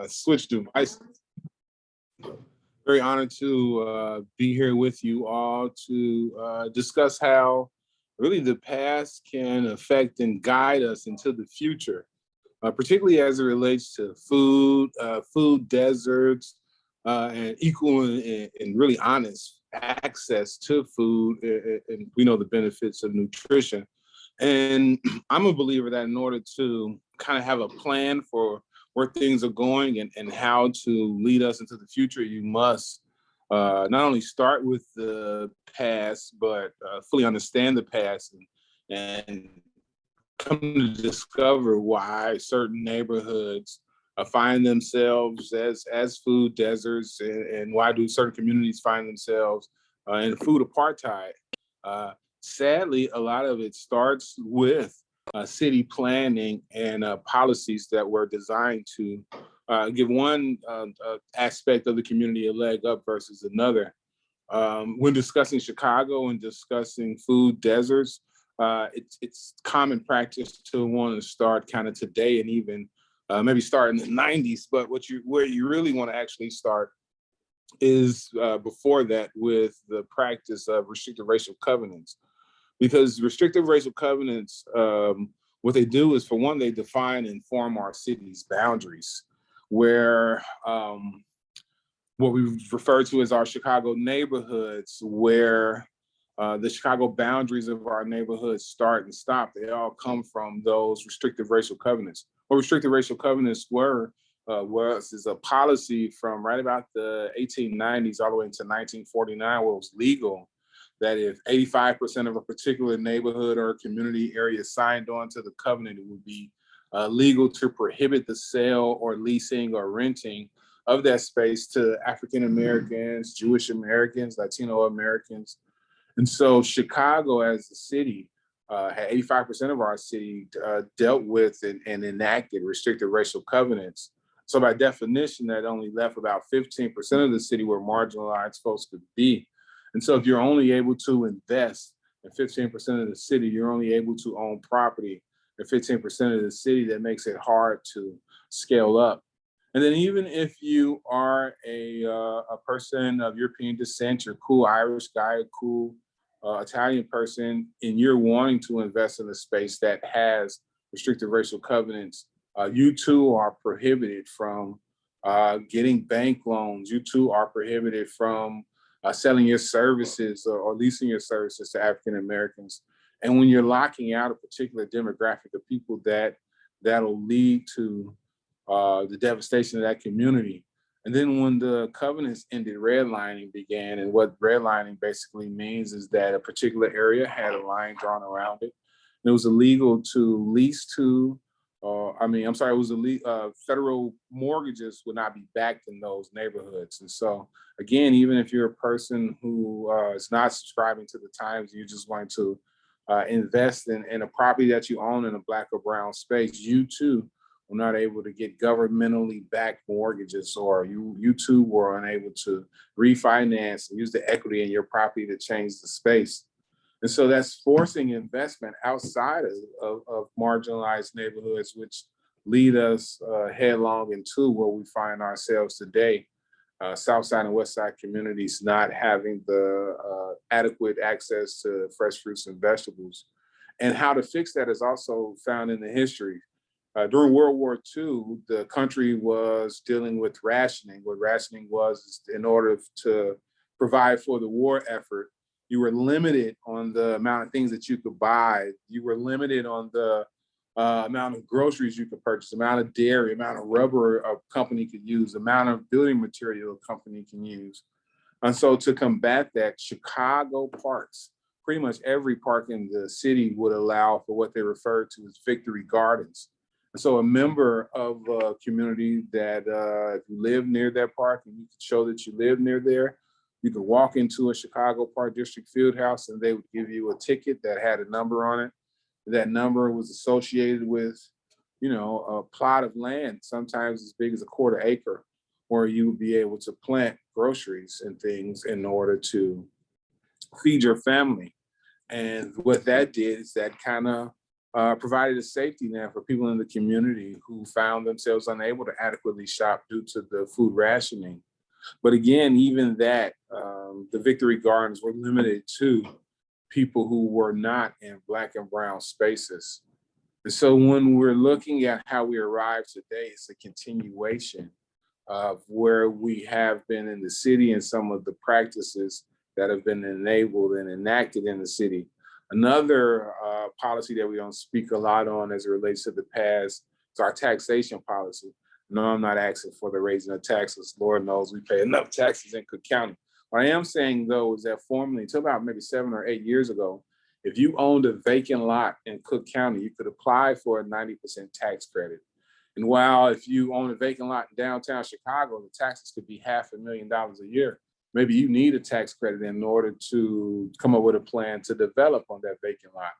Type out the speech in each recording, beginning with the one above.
switch devices. Very honored to be here with you all to discuss how really the past can affect and guide us into the future, particularly as it relates to food, food deserts, and equal and really honest access to food, and we know the benefits of nutrition. And I'm a believer that in order to kind of have a plan for where things are going and how to lead us into the future, you must not only start with the past, but fully understand the past and come to discover why certain neighborhoods find themselves as food deserts, and why do certain communities find themselves in food apartheid. Sadly, a lot of it starts with city planning and policies that were designed to give one aspect of the community a leg up versus another. When discussing Chicago and discussing food deserts, it's common practice to want to start kind of today and even maybe start in the 90s. But where you really want to actually start is before that, with the practice of restrictive racial covenants. Because restrictive racial covenants, what they do is, for one, they define and form our city's boundaries, where what we refer to as our Chicago neighborhoods, where the Chicago boundaries of our neighborhoods start and stop. They all come from those restrictive racial covenants. What restrictive racial covenants was a policy from right about the 1890s all the way into 1949, where it was legal that if 85% of a particular neighborhood or community area signed on to the covenant, it would be legal to prohibit the sale or leasing or renting of that space to African Americans, Jewish Americans, Latino Americans. And so Chicago as a city had 85% of our city dealt with and enacted restrictive racial covenants. So by definition, that only left about 15% of the city where marginalized folks could be. And so if you're only able to invest in 15% of the city, you're only able to own property in 15% of the city, that makes it hard to scale up. And then even if you are a person of European descent, you're a cool Irish guy, a cool Italian person, and you're wanting to invest in a space that has restrictive racial covenants, you too are prohibited from getting bank loans. You too are prohibited from selling your services or leasing your services to African Americans. And when you're locking out a particular demographic of people, that'll lead to the devastation of that community. And then when the covenants ended, redlining began. And what redlining basically means is that a particular area had a line drawn around it. And it was illegal to lease to, it was federal mortgages would not be backed in those neighborhoods. And so, again, even if you're a person who is not subscribing to the times, you just want to invest in a property that you own in a Black or brown space, you too were not able to get governmentally backed mortgages, or you too were unable to refinance and use the equity in your property to change the space. And so that's forcing investment outside of marginalized neighborhoods, which lead us headlong into where we find ourselves today. South Side and West Side communities not having the adequate access to fresh fruits and vegetables. And how to fix that is also found in the history. During World War II, the country was dealing with rationing. What rationing was, in order to provide for the war effort, you were limited on the amount of things that you could buy. You were limited on the amount of groceries you could purchase, amount of dairy, amount of rubber a company could use, amount of building material a company can use. And so to combat that, Chicago parks, pretty much every park in the city would allow for what they refer to as victory gardens. And so a member of a community that if you live near that park and you can show that you live near there, you could walk into a Chicago Park District field house and they would give you a ticket that had a number on it. That number was associated with, a plot of land, sometimes as big as a quarter acre, where you would be able to plant groceries and things in order to feed your family. And what that did is that kind of provided a safety net for people in the community who found themselves unable to adequately shop due to the food rationing. But again, even that, the Victory Gardens were limited to people who were not in Black and brown spaces. And so when we're looking at how we arrive today, it's a continuation of where we have been in the city and some of the practices that have been enabled and enacted in the city. Another policy that we don't speak a lot on as it relates to the past is our taxation policy. No, I'm not asking for the raising of taxes. Lord knows we pay enough taxes in Cook County. What I am saying, though, is that formerly, until about maybe 7 or 8 years ago, if you owned a vacant lot in Cook County, you could apply for a 90% tax credit. And while if you own a vacant lot in downtown Chicago, the taxes could be $500,000 a year. Maybe you need a tax credit in order to come up with a plan to develop on that vacant lot.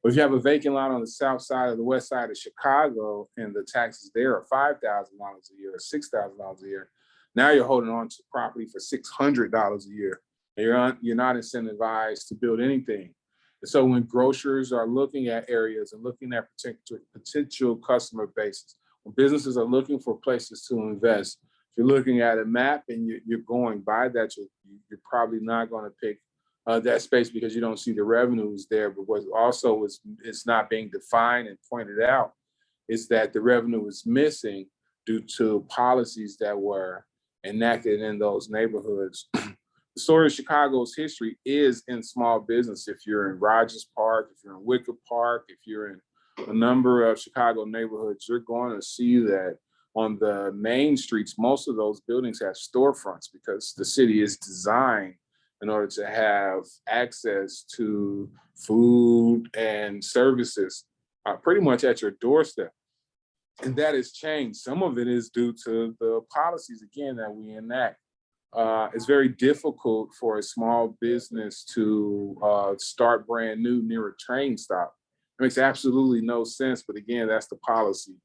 But if you have a vacant lot on the south side or the west side of Chicago and the taxes there are $5,000 a year or $6,000 a year, now you're holding on to property for $600 a year. And you're not incentivized to build anything. And so when grocers are looking at areas and looking at potential customer bases, when businesses are looking for places to invest, if you're looking at a map and you're going by that, you're probably not going to pick that space because you don't see the revenues there. But what also is not being defined and pointed out is that the revenue is missing due to policies that were enacted in those neighborhoods. The story of Chicago's history is in small business. If you're in Rogers Park, if you're in Wicker Park, if you're in a number of Chicago neighborhoods, you're going to see that on the main streets, most of those buildings have storefronts because the city is designed in order to have access to food and services pretty much at your doorstep. And that has changed. Some of it is due to the policies, again, that we enact. It's very difficult for a small business to start brand new near a train stop. It makes absolutely no sense, but again, that's the policy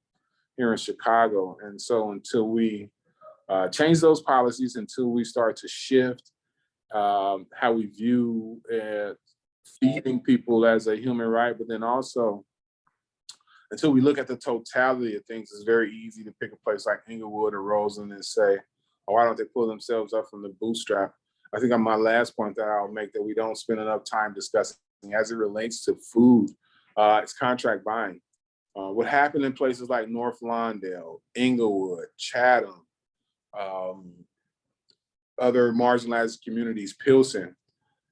here in Chicago. And so until we change those policies, until we start to shift how we view feeding people as a human right, but then also until we look at the totality of things, it's very easy to pick a place like Englewood or Roseland and say, oh, why don't they pull themselves up from the bootstrap? I think on my last point that I'll make that we don't spend enough time discussing as it relates to food, it's contract buying. What happened in places like North Lawndale, Englewood, Chatham, other marginalized communities, Pilsen,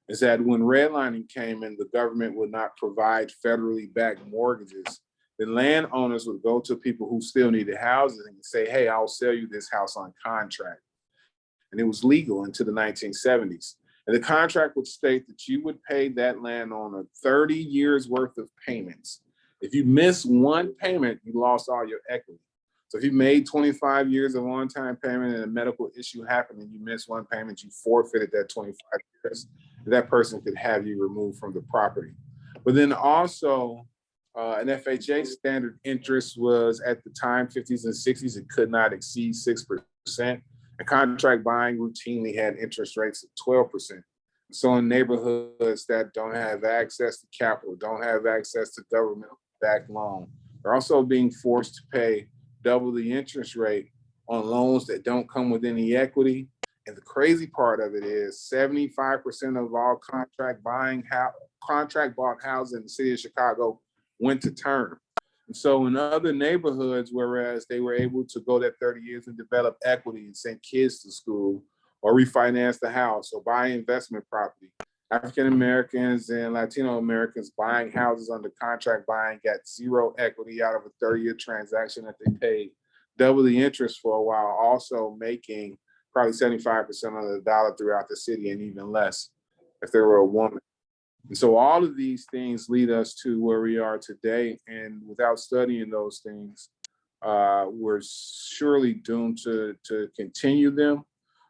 is that when redlining came and the government would not provide federally backed mortgages, then landowners would go to people who still needed houses and say, hey, I'll sell you this house on contract. And it was legal into the 1970s. And the contract would state that you would pay that landowner 30 years worth of payments. If you miss one payment, you lost all your equity. So if you made 25 years of on-time payment and a medical issue happened and you missed one payment, you forfeited that 25 years. That person could have you removed from the property. But then also, an FHA standard interest was at the time, 50s and 60s, it could not exceed 6%. And contract buying routinely had interest rates of 12%. So in neighborhoods that don't have access to capital, don't have access to government-backed loan, they're also being forced to pay double the interest rate on loans that don't come with any equity. And the crazy part of it is 75% of all contract bought houses in the city of Chicago went to term. And so in other neighborhoods, whereas they were able to go that 30 years and develop equity and send kids to school or refinance the house or buy investment property, African Americans and Latino Americans buying houses under contract buying got zero equity out of a 30-year transaction that they paid double the interest for, while also making probably 75% of the dollar throughout the city and even less if they were a woman. And so all of these things lead us to where we are today. And without studying those things, we're surely doomed to continue them.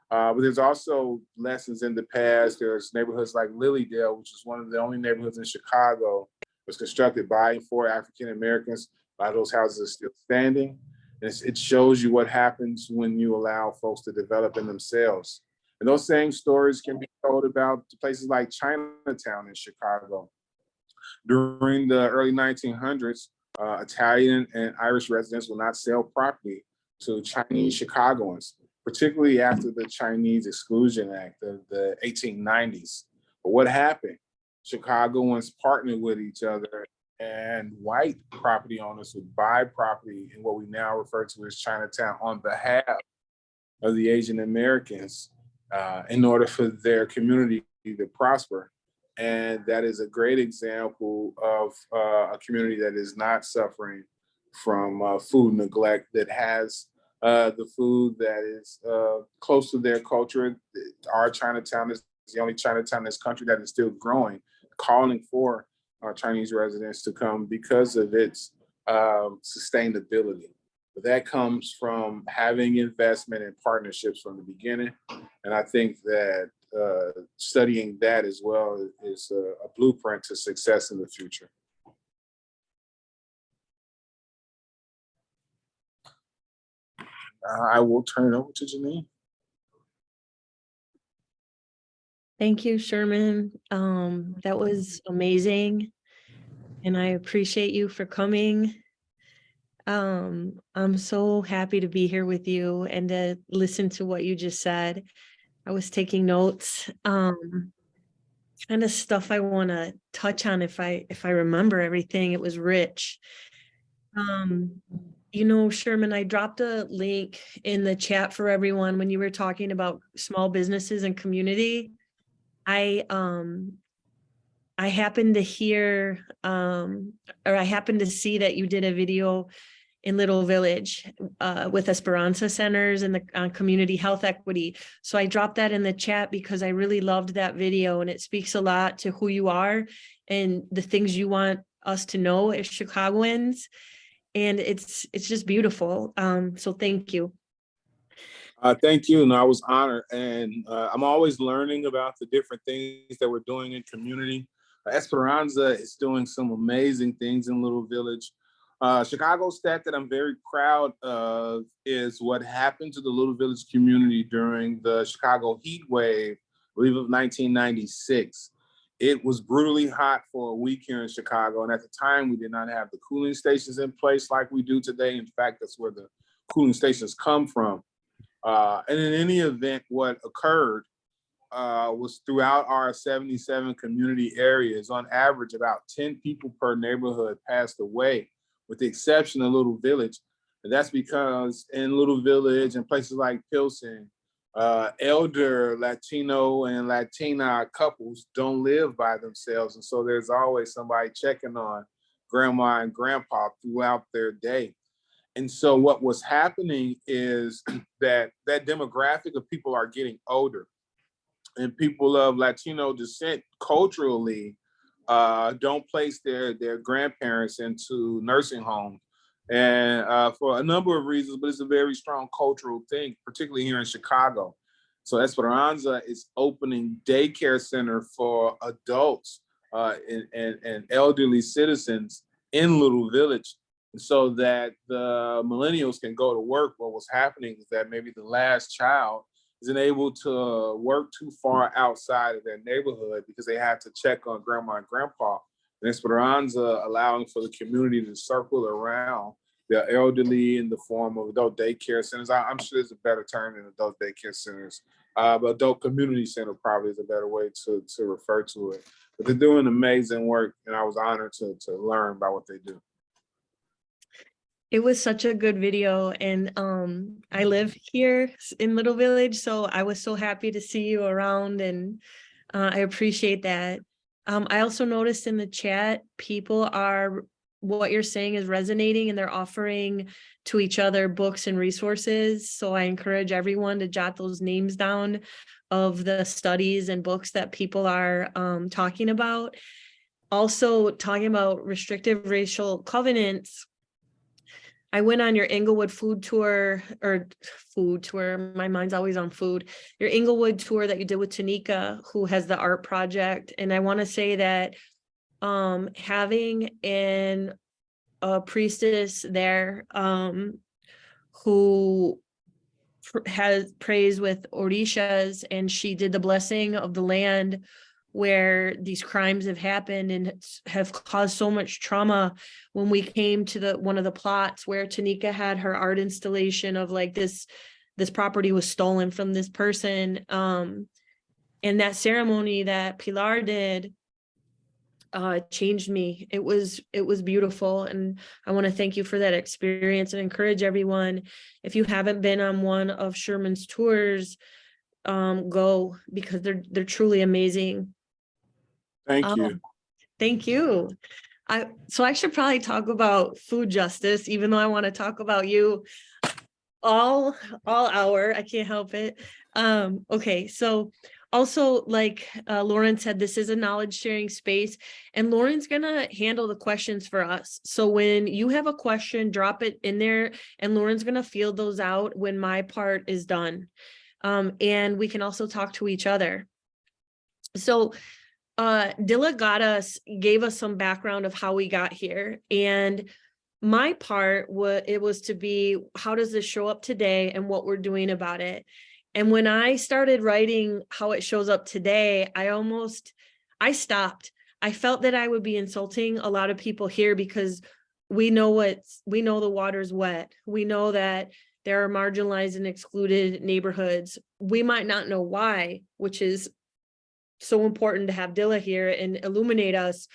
But there's also lessons in the past. There's neighborhoods like Lilydale, which is one of the only neighborhoods in Chicago that was constructed by and for African Americans. A lot of those houses are still standing. And it shows you what happens when you allow folks to develop in themselves. And those same stories can be told about places like Chinatown in Chicago. During the early 1900s, Italian and Irish residents will not sell property to Chinese Chicagoans, particularly after the Chinese Exclusion Act of the 1890s. But what happened? Chicagoans partnered with each other, and white property owners would buy property in what we now refer to as Chinatown on behalf of the Asian Americans in order for their community to prosper. And that is a great example of a community that is not suffering from food neglect, that has the food that is close to their culture. Our Chinatown is the only Chinatown in this country that is still growing, calling for our Chinese residents to come because of its sustainability. But that comes from having investment and partnerships from the beginning. And I think that studying that as well is a blueprint to success in the future. I will turn it over to Jeannine. Thank you, Sherman. That was amazing. And I appreciate you for coming. I'm so happy to be here with you and to listen to what you just said. I was taking notes. Kind of stuff I want to touch on if I remember everything. It was rich. You know, Sherman, I dropped a link in the chat for everyone when you were talking about small businesses and community. I happened to hear, or I happened to see that you did a video in Little Village with Esperanza Centers and the community health equity. So I dropped that in the chat because I really loved that video, and it speaks a lot to who you are and the things you want us to know as Chicagoans. And it's just beautiful. So thank you. Thank you. And I was honored. And I'm always learning about the different things that we're doing in community. Esperanza is doing some amazing things in Little Village. Chicago stat that I'm very proud of is what happened to the Little Village community during the Chicago heat wave, I believe of 1996. It was brutally hot for a week here in Chicago. And at the time, we did not have the cooling stations in place like we do today. In fact, that's where the cooling stations come from. And in any event, what occurred was throughout our 77 community areas, on average, about 10 people per neighborhood passed away, with the exception of Little Village. And that's because in Little Village and places like Pilsen, elder Latino and Latina couples don't live by themselves. And so there's always somebody checking on grandma and grandpa throughout their day. And so what was happening is that demographic of people are getting older, and people of Latino descent culturally don't place their grandparents into nursing homes, and for a number of reasons, but it's a very strong cultural thing, particularly here in Chicago. So Esperanza is opening daycare center for adults and elderly citizens in Little Village, so that the millennials can go to work. What was happening is that maybe the last child isn't able to work too far outside of their neighborhood because they have to check on grandma and grandpa. And Esperanza allowing for the community to circle around the elderly in the form of adult daycare centers. I'm sure there's a better term than adult daycare centers, but adult community center probably is a better way to refer to it. But they're doing amazing work, and I was honored to learn about what they do. It was such a good video, and I live here in Little Village, so I was so happy to see you around, and I appreciate that. I also noticed in the chat, what you're saying is resonating, and they're offering to each other books and resources. So I encourage everyone to jot those names down of the studies and books that people are talking about. Also, talking about restrictive racial covenants, I went on your Englewood food tour, my mind's always on food, your Englewood tour that you did with Tanika, who has the art project. And I want to say that having a priestess there who has prays with Orishas, and she did the blessing of the land where these crimes have happened and have caused so much trauma. When we came to one of the plots where Tanika had her art installation of like this property was stolen from this person, and that ceremony that Pilar did changed me. It was beautiful, and I want to thank you for that experience and encourage everyone, if you haven't been on one of Shermann's tours, go, because they're truly amazing. Thank you. Thank you. So I should probably talk about food justice, even though I want to talk about you all hour. I can't help it. Okay, so also, like Lauren said, this is a knowledge sharing space, and Lauren's gonna handle the questions for us. So when you have a question, drop it in there, and Lauren's gonna field those out when my part is done. And we can also talk to each other. So Dilla gave us some background of how we got here, and my part was to be, how does this show up today and what we're doing about it. And when I started writing how it shows up today, I stopped. I felt that I would be insulting a lot of people here, because we know the water's wet. We know that there are marginalized and excluded neighborhoods. We might not know why, which is so important to have Dilla here and illuminate us,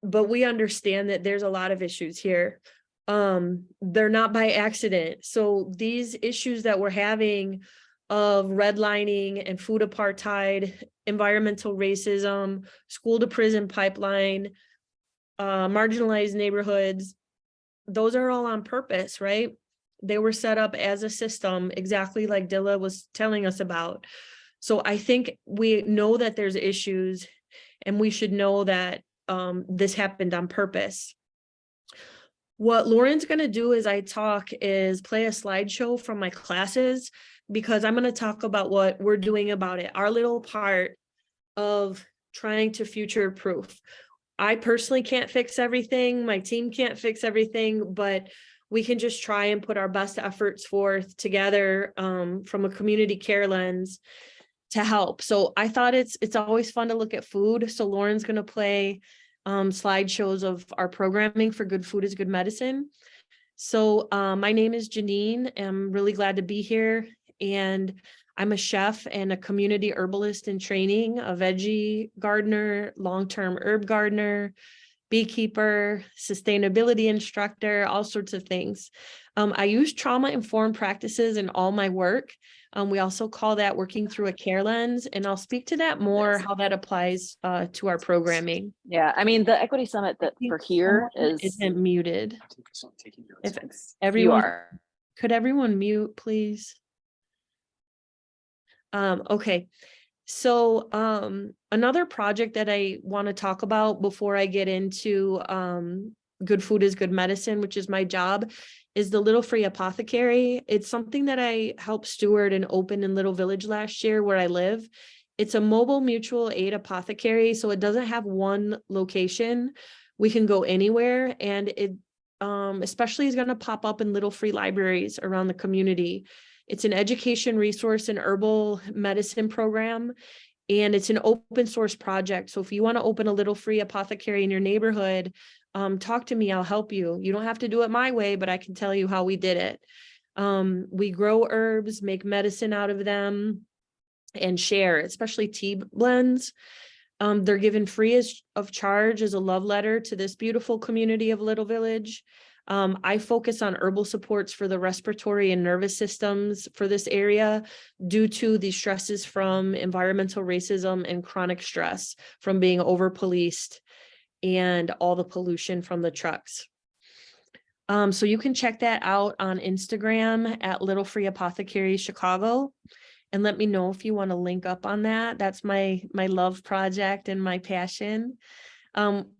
but we understand that there's a lot of issues here. They're not by accident. So these issues that we're having of redlining and food apartheid, environmental racism, school to prison pipeline, marginalized neighborhoods, those are all on purpose, right? They were set up as a system, exactly like Dilla was telling us about. So I think we know that there's issues, and we should know that this happened on purpose. What Lauren's going to do as I talk is play a slideshow from my classes, because I'm going to talk about what we're doing about it, our little part of trying to future proof. I personally can't fix everything. My team can't fix everything, but we can just try and put our best efforts forth together from a community care lens to help. So I thought it's always fun to look at food. So Lauren's going to play slideshows of our programming for Good Food is Good Medicine. So my name is Jeannine. I'm really glad to be here. And I'm a chef and a community herbalist in training, a veggie gardener, long-term herb gardener, beekeeper, sustainability instructor, all sorts of things. I use trauma-informed practices in all my work. We also call that working through a care lens, and I'll speak to that more, how that applies to our programming. Yeah, I mean, the Equity Summit that for here isn't muted. If you everyone, are. could everyone mute, please? Okay. So another project that I want to talk about before I get into Good Food is Good Medicine, which is my job, is the Little Free Apothecary. It's something that I helped steward and open in Little Village last year where I live. It's a mobile mutual aid apothecary, so it doesn't have one location. We can go anywhere, and it especially is going to pop up in little free libraries around the community. It's an education resource and herbal medicine program, and it's an open source project. So if you want to open a little free apothecary in your neighborhood, talk to me, I'll help you. You don't have to do it my way, but I can tell you how we did it. We grow herbs, make medicine out of them, and share, especially tea blends. They're given free of charge as a love letter to this beautiful community of Little Village. I focus on herbal supports for the respiratory and nervous systems for this area due to the stresses from environmental racism and chronic stress from being over-policed and all the pollution from the trucks. So you can check that out on Instagram at Little Free Apothecary Chicago, and let me know if you want to link up on that. That's my love project and my passion.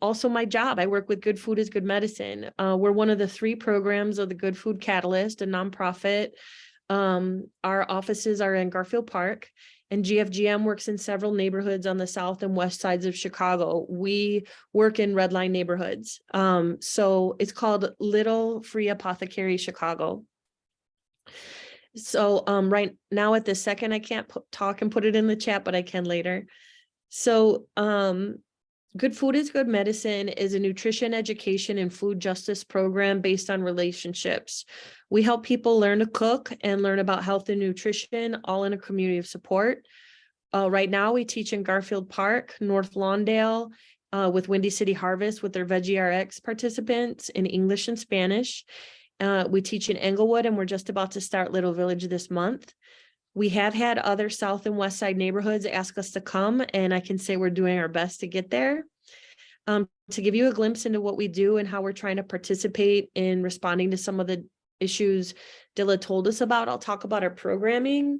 Also my job, I work with Good Food is Good Medicine. We're one of the 3 programs of the Good Food Catalyst, a nonprofit. Our offices are in Garfield Park, and GFGM works in several neighborhoods on the south and west sides of Chicago. We work in redline neighborhoods. So it's called Little Free Apothecary Chicago. So right now at this second, I can't talk and put it in the chat, but I can later. So Good Food is Good Medicine is a nutrition education and food justice program based on relationships. We help people learn to cook and learn about health and nutrition, all in a community of support. Right now, we teach in Garfield Park, North Lawndale, with Windy City Harvest with their Veggie RX participants in English and Spanish. We teach in Englewood, and we're just about to start Little Village this month. We have had other South and West Side neighborhoods ask us to come, and I can say we're doing our best to get there. To give you a glimpse into what we do and how we're trying to participate in responding to some of the issues Dilla told us about, I'll talk about our programming.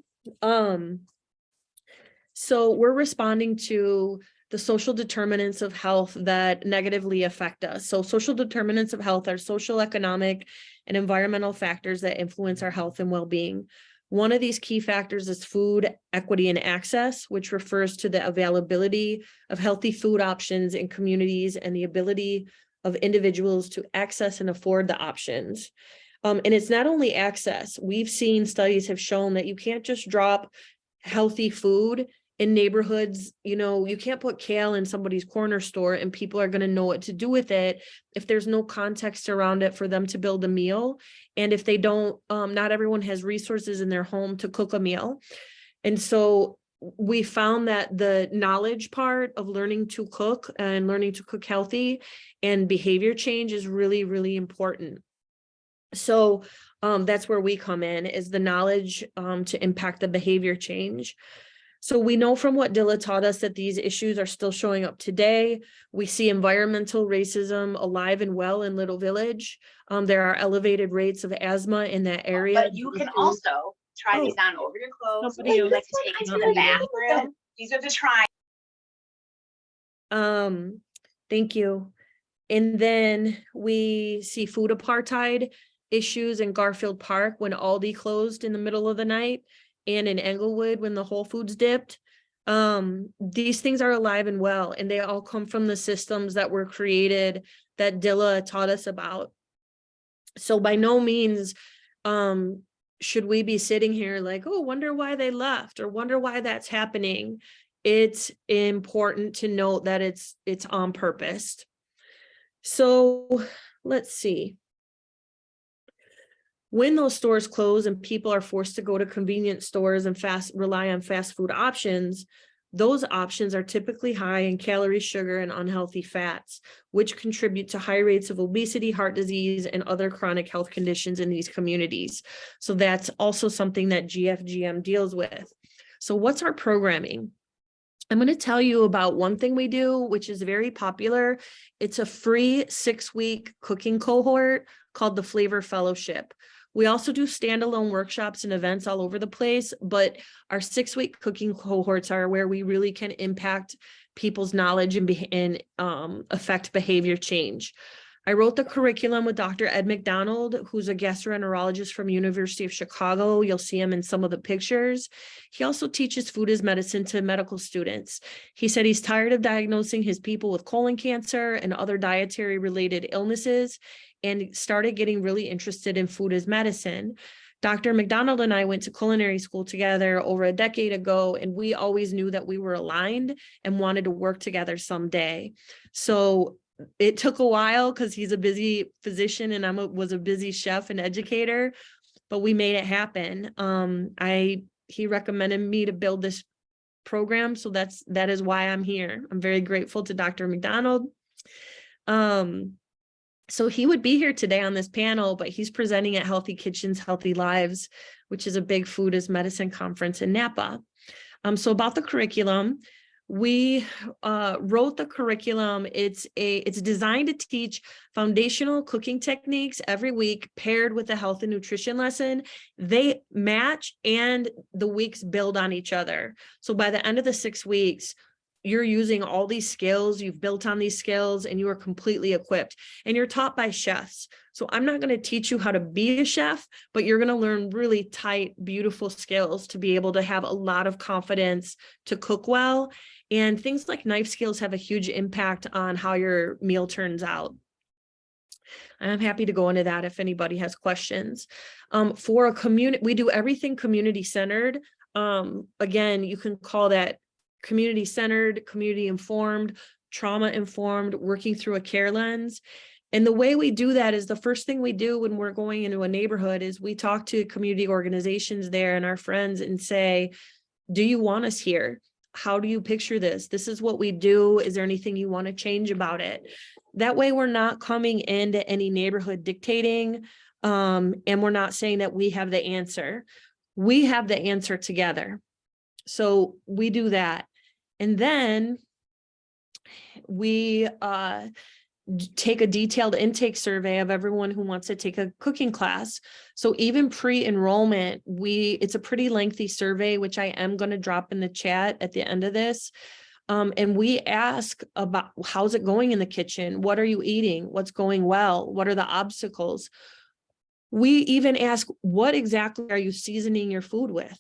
So we're responding to the social determinants of health that negatively affect us. So social determinants of health are social, economic, and environmental factors that influence our health and well-being. One of these key factors is food equity and access, which refers to the availability of healthy food options in communities and the ability of individuals to access and afford the options. And it's not only access. We've seen studies have shown that you can't just drop healthy food in neighborhoods. You can't put kale in somebody's corner store and people are going to know what to do with it if there's no context around it for them to build a meal. And if they don't, not everyone has resources in their home to cook a meal. And so we found that the knowledge part of learning to cook and learning to cook healthy and behavior change is really, really important. So that's where we come in, is the knowledge to impact the behavior change. So we know from what Dilla taught us that these issues are still showing up today. We see environmental racism alive and well in Little Village. There are elevated rates of asthma in that area. But you can also try these on over your clothes. Or you like to take it to the bathroom. These are the try. Thank you. And then we see food apartheid issues in Garfield Park when Aldi closed in the middle of the night, and in Englewood when the Whole Foods dipped. These things are alive and well, and they all come from the systems that were created that Dilla taught us about. So by no means should we be sitting here like, oh, wonder why they left or wonder why that's happening. It's important to note that it's on purpose. So let's see. When those stores close and people are forced to go to convenience stores and rely on fast food options, those options are typically high in calories, sugar, and unhealthy fats, which contribute to high rates of obesity, heart disease, and other chronic health conditions in these communities. So that's also something that GFGM deals with. So what's our programming? I'm going to tell you about one thing we do, which is very popular. It's a free 6-week cooking cohort called the Flavor Fellowship. We also do standalone workshops and events all over the place, but our 6-week cooking cohorts are where we really can impact people's knowledge and affect behavior change. I wrote the curriculum with Dr. Ed McDonald, who's a gastroenterologist from University of Chicago. You'll see him in some of the pictures. He also teaches food as medicine to medical students. He said he's tired of diagnosing his people with colon cancer and other dietary related illnesses, and started getting really interested in food as medicine. Dr. McDonald and I went to culinary school together over a decade ago, and we always knew that we were aligned and wanted to work together someday. So it took a while because he's a busy physician and I was a busy chef and educator, but we made it happen. He recommended me to build this program, so that is why I'm here. I'm very grateful to Dr. McDonald. So he would be here today on this panel, but he's presenting at Healthy Kitchens, Healthy Lives, which is a big food as medicine conference in Napa. So about the curriculum, we wrote the curriculum. It's designed to teach foundational cooking techniques every week paired with a health and nutrition lesson. They match and the weeks build on each other. So by the end of the 6 weeks, you're using all these skills, you've built on these skills, and you are completely equipped. And you're taught by chefs. So I'm not going to teach you how to be a chef, but you're going to learn really tight, beautiful skills to be able to have a lot of confidence to cook well. And things like knife skills have a huge impact on how your meal turns out. I'm happy to go into that if anybody has questions. For a community, we do everything community centered. Again, you can call that community-centered, community-informed, trauma-informed, working through a care lens. And the way we do that is the first thing we do when we're going into a neighborhood is we talk to community organizations there and our friends and say, do you want us here? How do you picture this? This is what we do. Is there anything you want to change about it? That way we're not coming into any neighborhood dictating, and we're not saying that we have the answer. We have the answer together. So we do that. And then we take a detailed intake survey of everyone who wants to take a cooking class. So even pre-enrollment, it's a pretty lengthy survey, which I am going to drop in the chat at the end of this. And we ask about how's it going in the kitchen? What are you eating? What's going well? What are the obstacles? We even ask, what exactly are you seasoning your food with?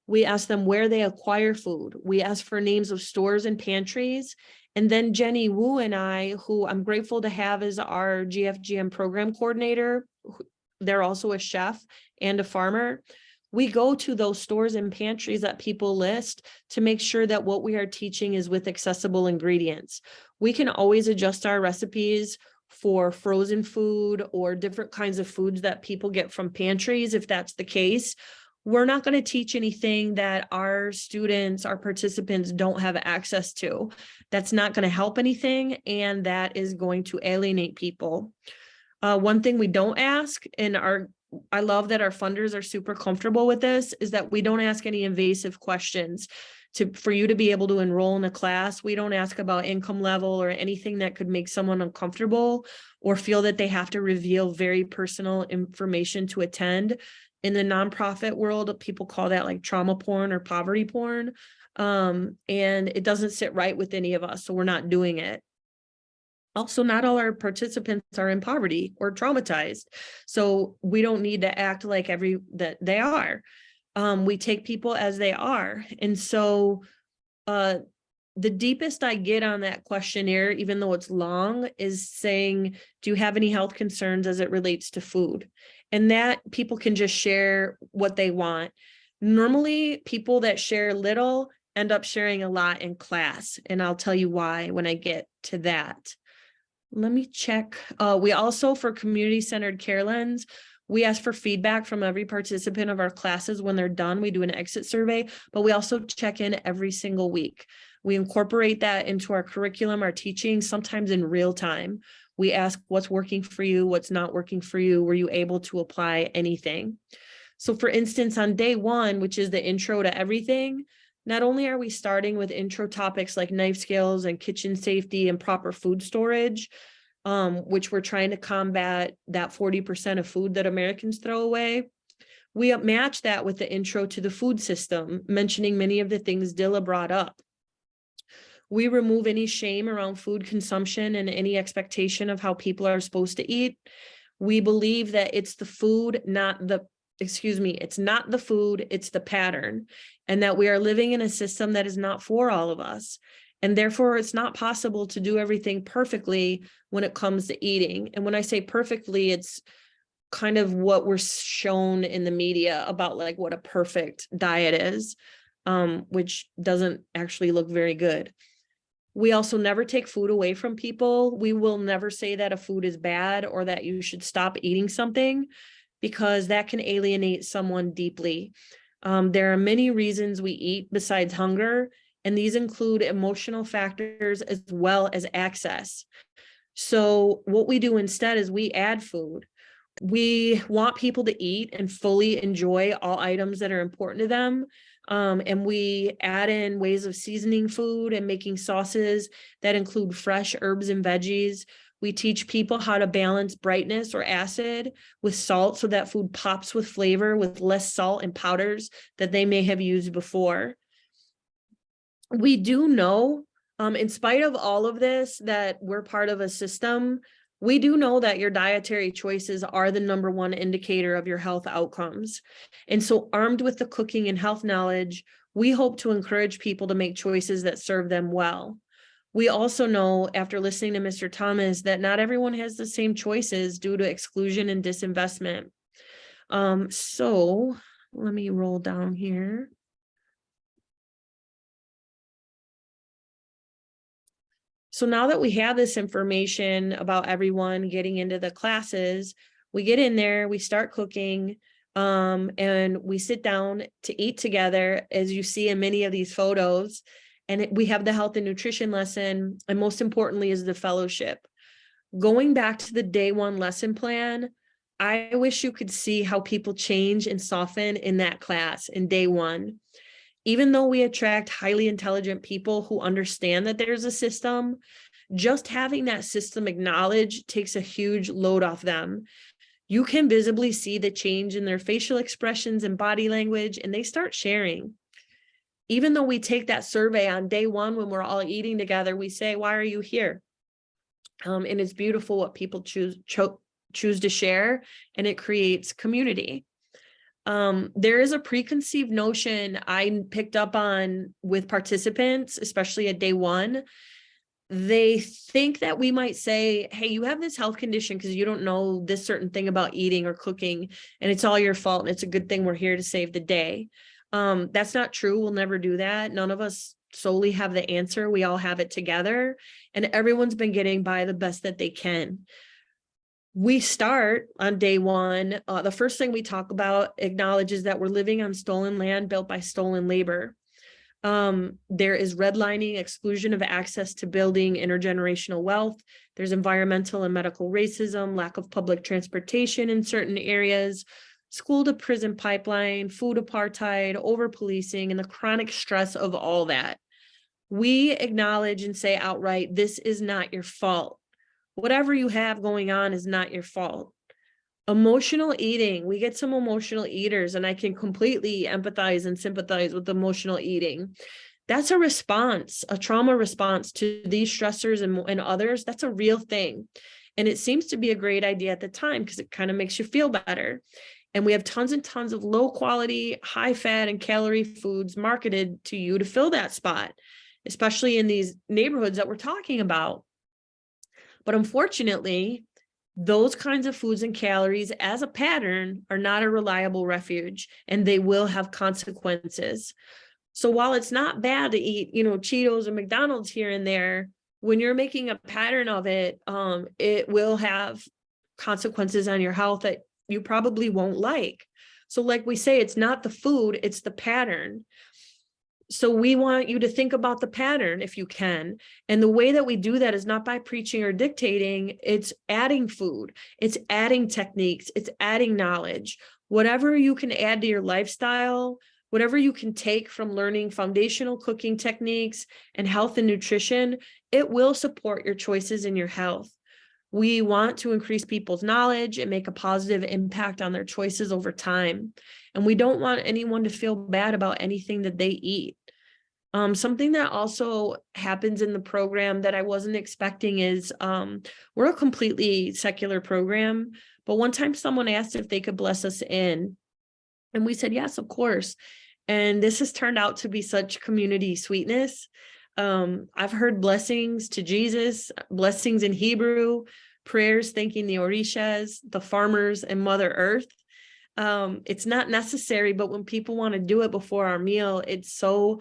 We ask them where they acquire food. We ask for names of stores and pantries. And then Jenny Wu and I, who I'm grateful to have as our GFGM program coordinator, they're also a chef and a farmer. We go to those stores and pantries that people list to make sure that what we are teaching is with accessible ingredients. We can always adjust our recipes for frozen food or different kinds of foods that people get from pantries, if that's the case. We're not going to teach anything that our students, our participants don't have access to. That's not going to help anything, and that is going to alienate people. One thing we don't ask, and I love that our funders are super comfortable with this, is that we don't ask any invasive questions. For you to be able to enroll in a class, we don't ask about income level or anything that could make someone uncomfortable or feel that they have to reveal very personal information to attend. In the nonprofit world, people call that like trauma porn or poverty porn. And it doesn't sit right with any of us, so we're not doing it. Also, not all our participants are in poverty or traumatized, so we don't need to act like that they are. We take people as they are. And so the deepest I get on that questionnaire, even though it's long, is saying, do you have any health concerns as it relates to food? And that people can just share what they want. Normally, people that share little end up sharing a lot in class. And I'll tell you why when I get to that. Let me check. We also, for community-centered care lens, we ask for feedback from every participant of our classes when they're done. We do an exit survey, but we also check in every single week. We incorporate that into our curriculum, our teaching, sometimes in real time. We ask what's working for you, what's not working for you. Were you able to apply anything? So for instance, on day one, which is the intro to everything, not only are we starting with intro topics like knife skills and kitchen safety and proper food storage, which we're trying to combat that 40% of food that Americans throw away. We match that with the intro to the food system, mentioning many of the things Dilla brought up. We remove any shame around food consumption and any expectation of how people are supposed to eat. We believe that it's the food, it's not the food, it's the pattern, and that we are living in a system that is not for all of us. And therefore, it's not possible to do everything perfectly when it comes to eating. And when I say perfectly, it's kind of what we're shown in the media about like what a perfect diet is, which doesn't actually look very good. We also never take food away from people. We will never say that a food is bad or that you should stop eating something, because that can alienate someone deeply. There are many reasons we eat besides hunger, and these include emotional factors as well as access. So what we do instead is we add food. We want people to eat and fully enjoy all items that are important to them. And we add in ways of seasoning food and making sauces that include fresh herbs and veggies. We teach people how to balance brightness or acid with salt so that food pops with flavor with less salt and powders that they may have used before. We do know, in spite of all of this, that we're part of a system. We do know that your dietary choices are the #1 indicator of your health outcomes. And so armed with the cooking and health knowledge, we hope to encourage people to make choices that serve them well. We also know, after listening to Mr. Thomas, that not everyone has the same choices due to exclusion and disinvestment. So let me roll down here. So now that we have this information about everyone getting into the classes, we get in there, we start cooking, and we sit down to eat together, as you see in many of these photos. And we have the health and nutrition lesson, and most importantly is the fellowship. Going back to the day one lesson plan, I wish you could see how people change and soften in that class in day one. Even though we attract highly intelligent people who understand that there's a system, just having that system acknowledged takes a huge load off them. You can visibly see the change in their facial expressions and body language, and they start sharing. Even though we take that survey on day one when we're all eating together, we say, why are you here? And it's beautiful what people choose to share, and it creates community. There is a preconceived notion I picked up on with participants, especially at day one. They think that we might say, hey, you have this health condition because you don't know this certain thing about eating or cooking, and it's all your fault, and it's a good thing we're here to save the day. That's not true. We'll never do that. None of us solely have the answer. We all have it together, and everyone's been getting by the best that they can. We start on day one. The first thing we talk about acknowledges that we're living on stolen land built by stolen labor. There is redlining, exclusion of access to building, intergenerational wealth. There's environmental and medical racism, lack of public transportation in certain areas, school to prison pipeline, food apartheid, over-policing, and the chronic stress of all that. We acknowledge and say outright, this is not your fault. Whatever you have going on is not your fault. Emotional eating, we get some emotional eaters, and I can completely empathize and sympathize with emotional eating. That's a response, a trauma response to these stressors and others. That's a real thing. And it seems to be a great idea at the time because it kind of makes you feel better. And we have tons and tons of low quality, high fat and calorie foods marketed to you to fill that spot, especially in these neighborhoods that we're talking about. But unfortunately, those kinds of foods and calories as a pattern are not a reliable refuge, and they will have consequences. So while it's not bad to eat, Cheetos and McDonald's here and there, when you're making a pattern of it, it will have consequences on your health that you probably won't like. So like we say, it's not the food, it's the pattern. So we want you to think about the pattern if you can. And the way that we do that is not by preaching or dictating. It's adding food. It's adding techniques. It's adding knowledge. Whatever you can add to your lifestyle, whatever you can take from learning foundational cooking techniques and health and nutrition, it will support your choices in your health. We want to increase people's knowledge and make a positive impact on their choices over time. And we don't want anyone to feel bad about anything that they eat. Something that also happens in the program that I wasn't expecting is we're a completely secular program, but one time someone asked if they could bless us in, and we said, yes, of course. And this has turned out to be such community sweetness. I've heard blessings to Jesus, blessings in Hebrew, prayers thanking the Orishas, the farmers, and Mother Earth. It's not necessary, but when people want to do it before our meal, it's so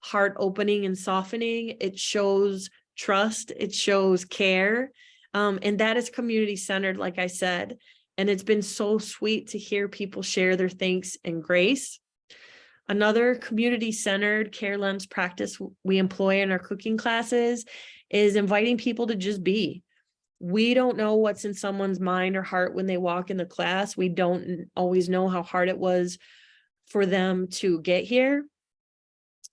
heart opening and softening. It shows trust, it shows care, and that is community centered, like I said. And it's been so sweet to hear people share their thanks and grace. Another community-centered care lens practice we employ in our cooking classes is inviting people to just be. We don't know what's in someone's mind or heart when they walk in the class. We don't always know how hard it was for them to get here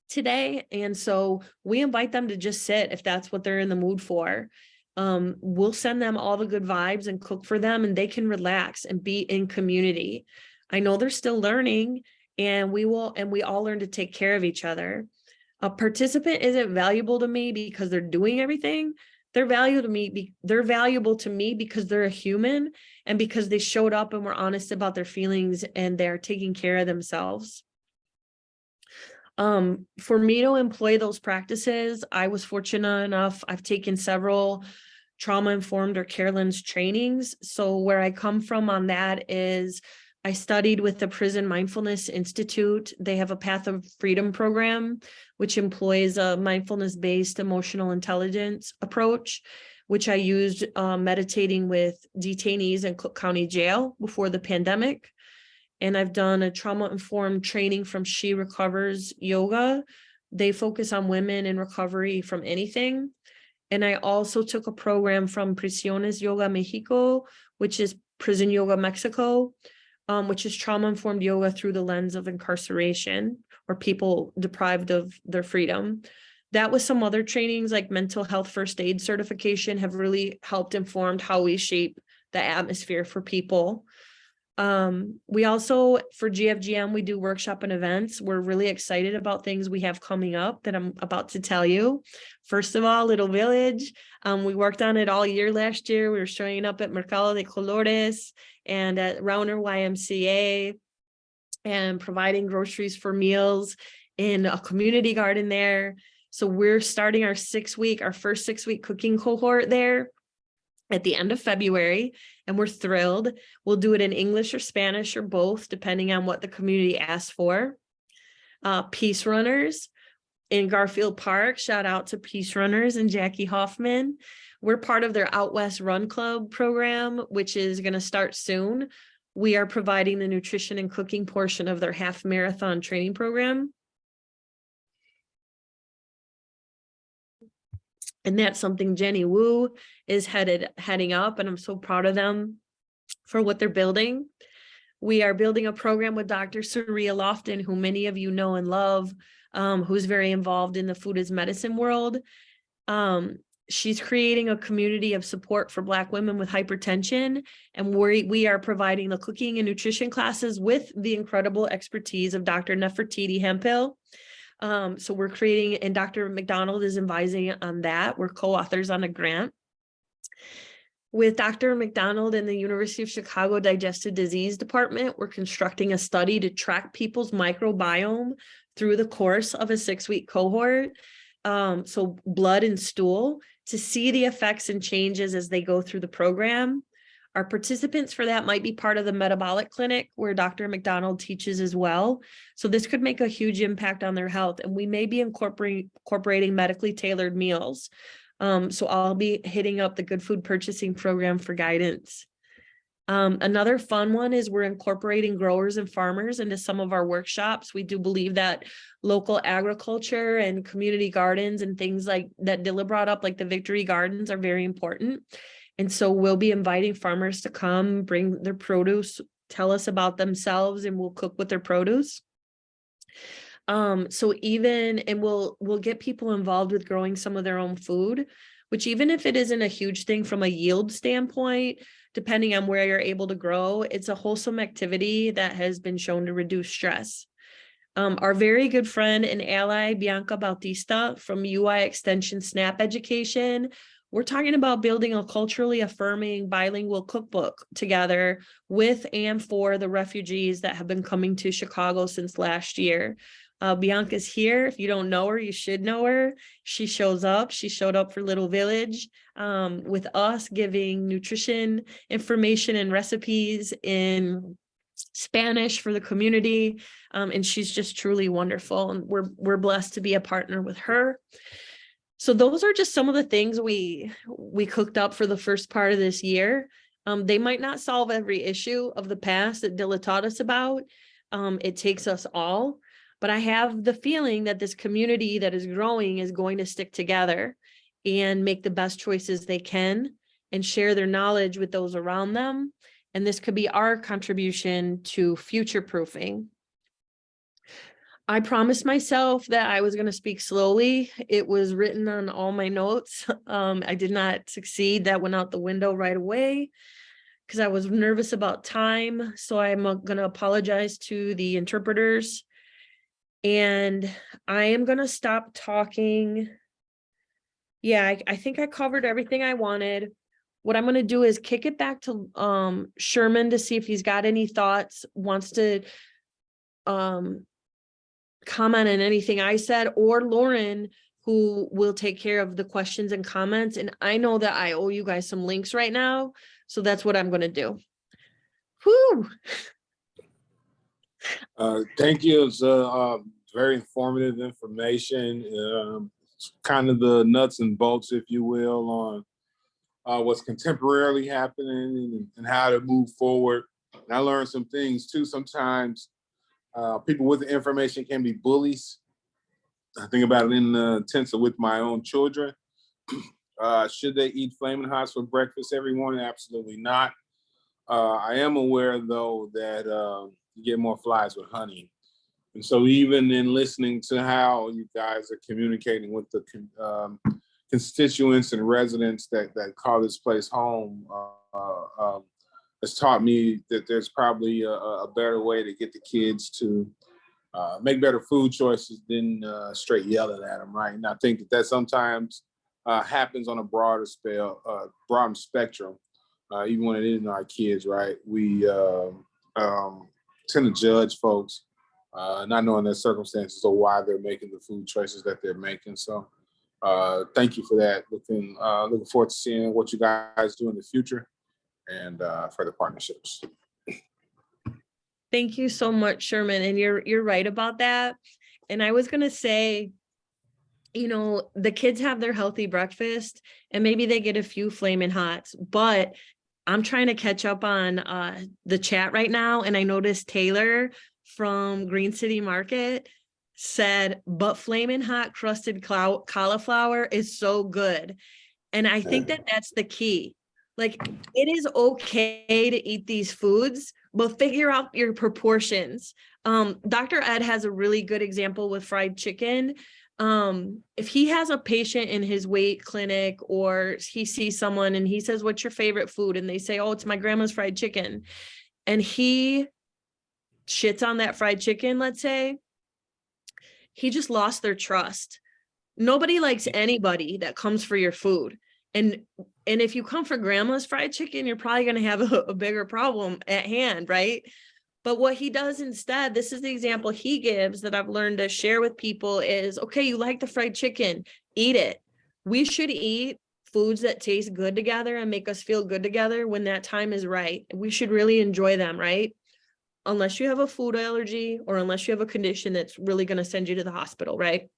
today. And so we invite them to just sit if that's what they're in the mood for. We'll send them all the good vibes and cook for them, and they can relax and be in community. I know they're still learning, and we all learn to take care of each other. A participant isn't valuable to me because they're doing everything. They're valuable to me because they're a human and because they showed up and were honest about their feelings and they're taking care of themselves. For me to employ those practices, I was fortunate enough, I've taken several trauma-informed or care lens trainings. So where I come from on that is I studied with the Prison Mindfulness Institute. They have a Path of Freedom program, which employs a mindfulness-based emotional intelligence approach, which I used meditating with detainees in Cook County Jail before the pandemic. And I've done a trauma-informed training from She Recovers Yoga. They focus on women in recovery from anything. And I also took a program from Prisiones Yoga Mexico, which is Prison Yoga Mexico, which is trauma-informed yoga through the lens of incarceration or people deprived of their freedom. That with some other trainings like mental health first aid certification have really helped informed how we shape the atmosphere for people. We also, for GFGM, we do workshop and events. We're really excited about things we have coming up that I'm about to tell you. First of all, Little Village. We worked on it all year last year. We were showing up at Mercado de Colores and at Rauner YMCA and providing groceries for meals in a community garden there. So we're starting our first 6-week cooking cohort there at the end of February, and we're thrilled. We'll do it in English or Spanish or both, depending on what the community asks for. Peace Runners in Garfield Park. Shout out to Peace Runners and Jackie Hoffman. We're part of their Out West Run Club program, which is going to start soon. We are providing the nutrition and cooking portion of their half marathon training program. And that's something Jenny Wu is heading up, and I'm so proud of them for what they're building. We are building a program with Dr. Saria Lofton, who many of you know and love, who's very involved in the food as medicine world. She's creating a community of support for Black women with hypertension, and we are providing the cooking and nutrition classes with the incredible expertise of Dr. Nefertiti Hemphill. So we're creating, and Dr. McDonald is advising on that. We're co-authors on a grant. With Dr. McDonald and the University of Chicago Digestive Disease Department, we're constructing a study to track people's microbiome through the course of a 6-week cohort. So blood and stool, to see the effects and changes as they go through the program. Our participants for that might be part of the metabolic clinic where Dr. McDonald teaches as well. So this could make a huge impact on their health, and we may be incorporating medically tailored meals. So I'll be hitting up the Good Food Purchasing Program for guidance. Another fun one is we're incorporating growers and farmers into some of our workshops. We do believe that local agriculture and community gardens and things like that Dilla brought up, like the Victory Gardens, are very important. And so we'll be inviting farmers to come, bring their produce, tell us about themselves, and we'll cook with their produce. We'll get people involved with growing some of their own food, which even if it isn't a huge thing from a yield standpoint, depending on where you're able to grow, it's a wholesome activity that has been shown to reduce stress. Our very good friend and ally, Bianca Bautista from UI Extension SNAP Education, we're talking about building a culturally affirming bilingual cookbook together with and for the refugees that have been coming to Chicago since last year. Bianca's here. If you don't know her, you should know her. She shows up. She showed up for Little Village with us, giving nutrition information and recipes in Spanish for the community. And she's just truly wonderful. And we're blessed to be a partner with her. So those are just some of the things we cooked up for the first part of this year. They might not solve every issue of the past that Dilla taught us about. It takes us all. But I have the feeling that this community that is growing is going to stick together and make the best choices they can and share their knowledge with those around them. And this could be our contribution to future-proofing. I promised myself that I was going to speak slowly. It was written on all my notes. I did not succeed. That went out the window right away because I was nervous about time. So I'm going to apologize to the interpreters. And I am going to stop talking. Yeah, I think I covered everything I wanted. What I'm going to do is kick it back to Shermann to see if he's got any thoughts, wants to comment on anything I said, or Lauren, who will take care of the questions and comments. And I know that I owe you guys some links right now. So that's what I'm going to do. Whew. Thank you. It's very informative information. Kind of the nuts and bolts, if you will, on what's contemporarily happening and how to move forward. And I learned some things too. Sometimes people with the information can be bullies. I think about it in the sense of with my own children. Should they eat Flaming Hots for breakfast every morning? Absolutely not. I am aware, though, that you get more flies with honey. And so even in listening to how you guys are communicating with the constituents and residents that call this place home, has taught me that there's probably a better way to get the kids to make better food choices than straight yelling at them, right? And I think that sometimes happens on a broader spectrum, even when it isn't our kids, right? We tend to judge folks, not knowing their circumstances or why they're making the food choices that they're making. So thank you for that. Looking forward to seeing what you guys do in the future and further partnerships. Thank you so much, Sherman. And you're right about that. And I was gonna say, you know, the kids have their healthy breakfast and maybe they get a few Flamin' Hots, but I'm trying to catch up on the chat right now. And I noticed Taylor from Green City Market said, but Flamin' Hot crusted cauliflower is so good. And I think that that's the key. Like, it is okay to eat these foods, but figure out your proportions. Dr. Ed has a really good example with fried chicken. If he has a patient in his weight clinic or he sees someone and he says, what's your favorite food? And they say, oh, it's my grandma's fried chicken. And he shits on that fried chicken, let's say, he just lost their trust. Nobody likes anybody that comes for your food. And if you come for grandma's fried chicken, you're probably going to have a bigger problem at hand, right? But what he does instead, this is the example he gives that I've learned to share with people is, okay, you like the fried chicken, eat it. We should eat foods that taste good together and make us feel good together when that time is right. We should really enjoy them, right? Unless you have a food allergy or unless you have a condition that's really going to send you to the hospital, right?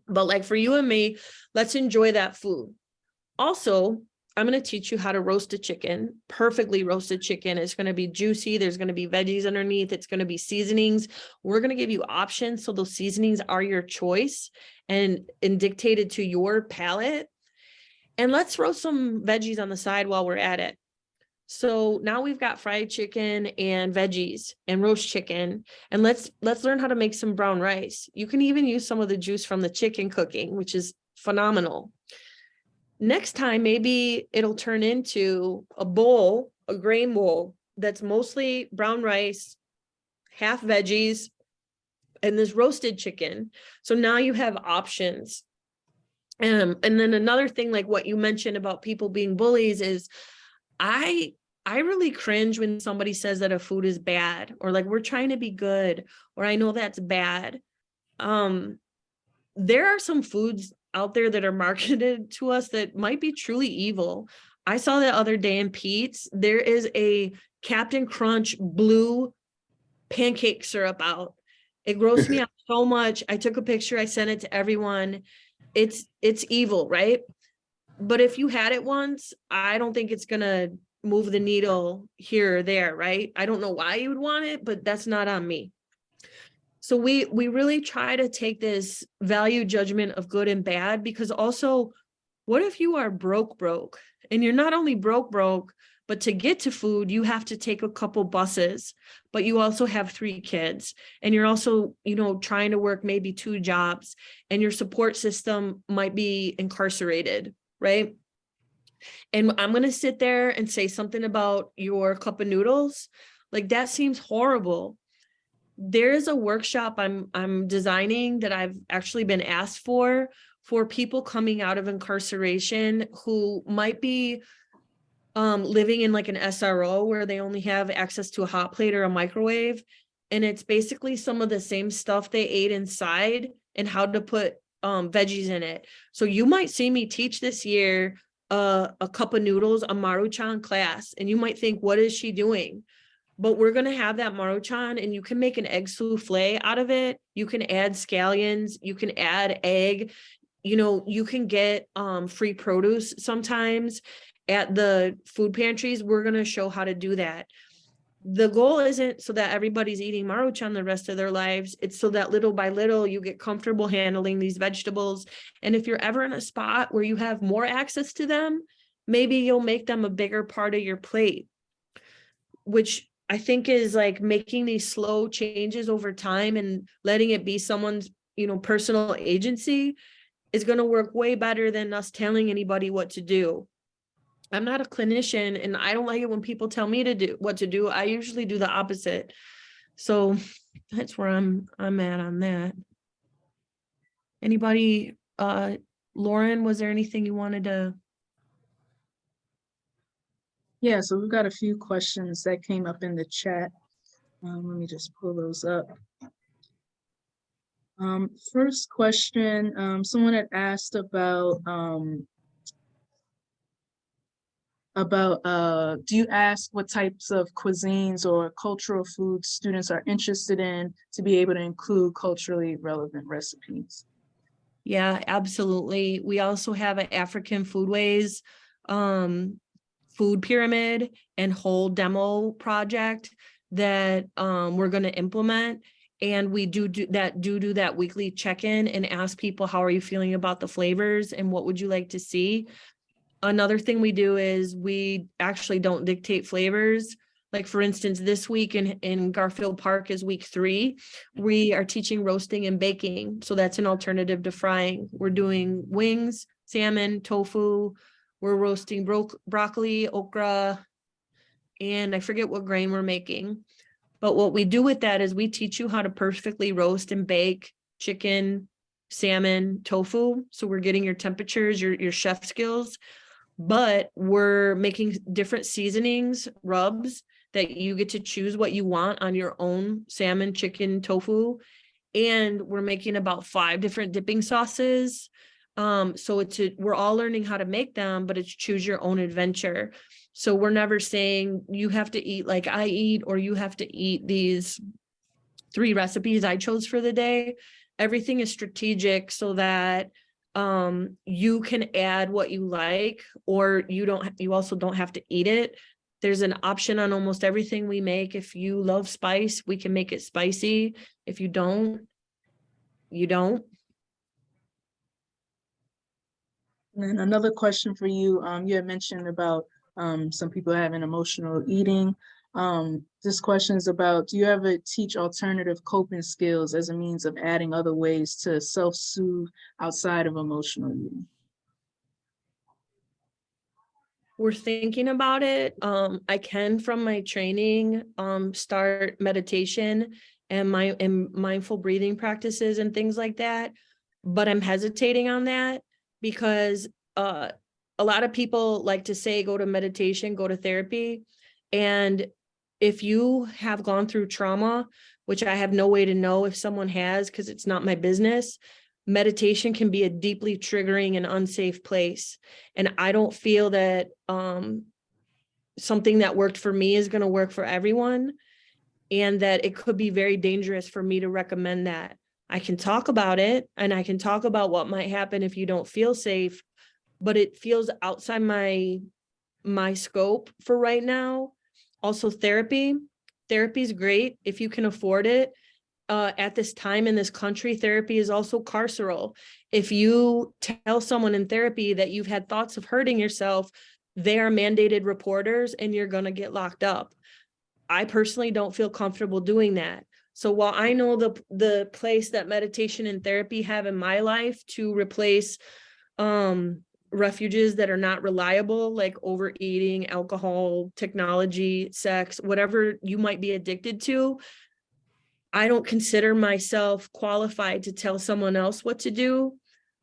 But like for you and me, let's enjoy that food. Also, I'm going to teach you how to roast a chicken, perfectly roasted chicken. It's going to be juicy. There's going to be veggies underneath. It's going to be seasonings. We're going to give you options. So those seasonings are your choice and dictated to your palate. And let's roast some veggies on the side while we're at it. So now we've got fried chicken and veggies and roast chicken. And let's learn how to make some brown rice. You can even use some of the juice from the chicken cooking, which is phenomenal. Next time, maybe it'll turn into a bowl, a grain bowl that's mostly brown rice, half veggies, and this roasted chicken. So now you have options. And then another thing, like what you mentioned about people being bullies is I really cringe when somebody says that a food is bad or like we're trying to be good or I know that's bad. There are some foods out there that are marketed to us that might be truly evil. I saw the other day in Pete's, there is a Captain Crunch blue pancake syrup out. It grossed me out so much. I took a picture, I sent it to everyone. It's evil, right? But if you had it once, I don't think it's gonna move the needle here or there, right? I don't know why you would want it, but that's not on me. So we really try to take this value judgment of good and bad, because also, what if you are broke and you're not only broke, but to get to food, you have to take a couple buses, but you also have 3 kids and you're also, trying to work maybe 2 jobs and your support system might be incarcerated, right? And I'm going to sit there and say something about your cup of noodles. Like that seems horrible. There is a workshop I'm designing that I've actually been asked for people coming out of incarceration who might be living in like an SRO where they only have access to a hot plate or a microwave. And it's basically some of the same stuff they ate inside and how to put veggies in it. So you might see me teach this year a cup of noodles, a Maruchan class, and you might think, what is she doing? but we're going to have that Maruchan, and you can make an egg souffle out of it. You can add scallions, you can add egg, you can get free produce sometimes at the food pantries. We're going to show how to do that. The goal isn't so that everybody's eating Maruchan the rest of their lives. It's so that little by little you get comfortable handling these vegetables. And if you're ever in a spot where you have more access to them, maybe you'll make them a bigger part of your plate, which I think is like making these slow changes over time and letting it be someone's, personal agency is going to work way better than us telling anybody what to do. I'm not a clinician, and I don't like it when people tell me to do what to do. I usually do the opposite. So that's where I'm at on that. Anybody, Lauren, was there anything you wanted to? Yeah, so we've got a few questions that came up in the chat. Let me just pull those up. First question, someone had asked about do you ask what types of cuisines or cultural foods students are interested in to be able to include culturally relevant recipes? Yeah, absolutely. We also have an African Foodways food pyramid and whole demo project that we're going to implement. And we do that weekly check-in and ask people, how are you feeling about the flavors and what would you like to see? Another thing we do is we actually don't dictate flavors. Like for instance, this week in Garfield Park is week 3. We are teaching roasting and baking. So that's an alternative to frying. We're doing wings, salmon, tofu. We're roasting broccoli, okra, and I forget what grain we're making. But what we do with that is we teach you how to perfectly roast and bake chicken, salmon, tofu. So we're getting your temperatures, your chef skills, but we're making different seasonings, rubs that you get to choose what you want on your own salmon, chicken, tofu. And we're making about 5 different dipping sauces. So we're all learning how to make them, but it's choose your own adventure. So we're never saying you have to eat like I eat, or you have to eat these 3 recipes I chose for the day. Everything is strategic so that you can add what you like, or you also don't have to eat it. There's an option on almost everything we make. If you love spice, we can make it spicy. If you don't, you don't. And then another question for you, you had mentioned about some people having emotional eating. This question is about, do you ever teach alternative coping skills as a means of adding other ways to self-soothe outside of emotional eating? We're thinking about it. I can, from my training, start meditation and mindful breathing practices and things like that. But I'm hesitating on that because a lot of people like to say, go to meditation, go to therapy. And if you have gone through trauma, which I have no way to know if someone has, because it's not my business, meditation can be a deeply triggering and unsafe place. And I don't feel that something that worked for me is going to work for everyone, and that it could be very dangerous for me to recommend that. I can talk about it, and I can talk about what might happen if you don't feel safe, but it feels outside my scope for right now. Also, therapy is great if you can afford it. At this time in this country, therapy is also carceral. If you tell someone in therapy that you've had thoughts of hurting yourself, they are mandated reporters and you're going to get locked up. I personally don't feel comfortable doing that. So while I know the place that meditation and therapy have in my life to replace refuges that are not reliable, like overeating, alcohol, technology, sex, whatever you might be addicted to, I don't consider myself qualified to tell someone else what to do.